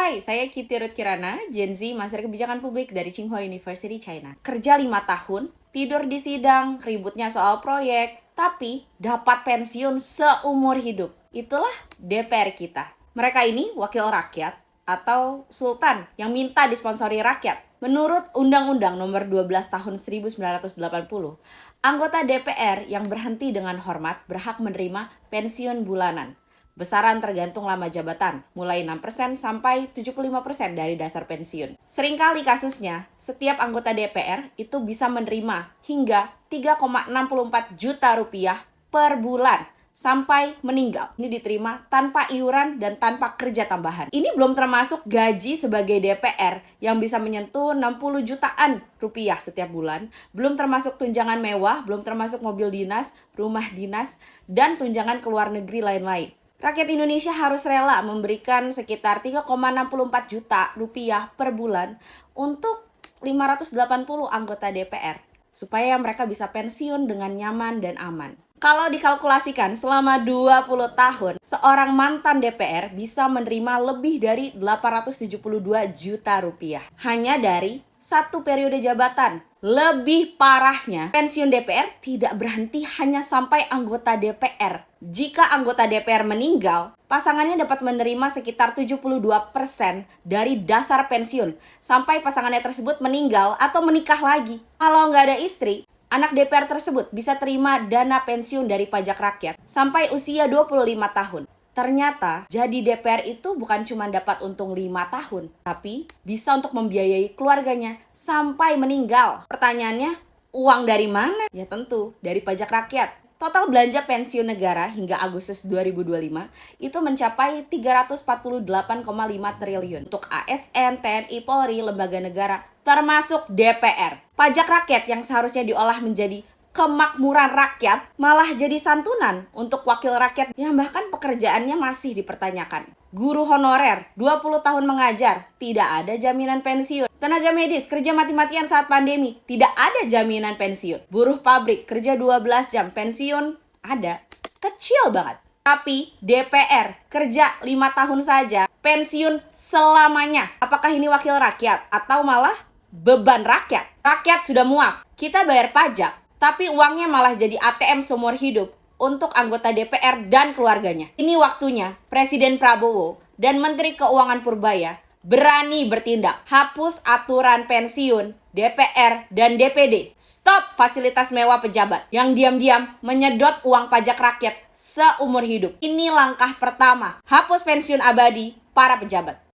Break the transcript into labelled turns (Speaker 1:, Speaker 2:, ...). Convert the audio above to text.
Speaker 1: Hai, saya Kitty Ruth Kirana, Gen Z, Master Kebijakan Publik dari Tsinghua University, China. Kerja 5 tahun, tidur di sidang, ributnya soal proyek, tapi dapat pensiun seumur hidup. Itulah DPR kita. Mereka ini wakil rakyat atau sultan yang minta disponsori rakyat. Menurut Undang-Undang Nomor 12 Tahun 1980, anggota DPR yang berhenti dengan hormat berhak menerima pensiun bulanan. Besaran tergantung lama jabatan, mulai 6% sampai 75% dari dasar pensiun. Seringkali kasusnya, setiap anggota DPR itu bisa menerima hingga 3,64 juta rupiah per bulan sampai meninggal. Ini diterima tanpa iuran dan tanpa kerja tambahan. Ini belum termasuk gaji sebagai DPR yang bisa menyentuh 60 jutaan rupiah setiap bulan. Belum termasuk tunjangan mewah, belum termasuk mobil dinas, rumah dinas, dan tunjangan ke luar negeri lain-lain. Rakyat Indonesia harus rela memberikan sekitar 3,64 juta rupiah per bulan untuk 580 anggota DPR supaya mereka bisa pensiun dengan nyaman dan aman. Kalau dikalkulasikan selama 20 tahun, seorang mantan DPR bisa menerima lebih dari 872 juta rupiah hanya dari satu periode jabatan. Lebih parahnya, pensiun DPR tidak berhenti hanya sampai anggota DPR. Jika anggota DPR meninggal, pasangannya dapat menerima sekitar 72% dari dasar pensiun sampai pasangannya tersebut meninggal atau menikah lagi. Kalau nggak ada istri, anak DPR tersebut bisa terima dana pensiun dari pajak rakyat sampai usia 25 tahun. Ternyata, jadi DPR itu bukan cuma dapat untung 5 tahun, tapi bisa untuk membiayai keluarganya sampai meninggal. Pertanyaannya, uang dari mana? Ya tentu, dari pajak rakyat. Total belanja pensiun negara hingga Agustus 2025 itu mencapai 348,5 triliun untuk ASN, TNI, Polri, lembaga negara, termasuk DPR. Pajak rakyat yang seharusnya diolah menjadi kemakmuran rakyat malah jadi santunan untuk wakil rakyat yang bahkan pekerjaannya masih dipertanyakan. Guru honorer, 20 tahun mengajar, tidak ada jaminan pensiun. Tenaga medis, kerja mati-matian saat pandemi, tidak ada jaminan pensiun. Buruh pabrik, kerja 12 jam, pensiun ada. Kecil banget. Tapi DPR, kerja 5 tahun saja, pensiun selamanya. Apakah ini wakil rakyat atau malah beban rakyat? Rakyat sudah muak, kita bayar pajak, tapi uangnya malah jadi ATM seumur hidup untuk anggota DPR dan keluarganya. Ini waktunya Presiden Prabowo dan Menteri Keuangan Purbaya berani bertindak. Hapus aturan pensiun DPR dan DPD. Stop fasilitas mewah pejabat yang diam-diam menyedot uang pajak rakyat seumur hidup. Ini langkah pertama. Hapus pensiun abadi para pejabat.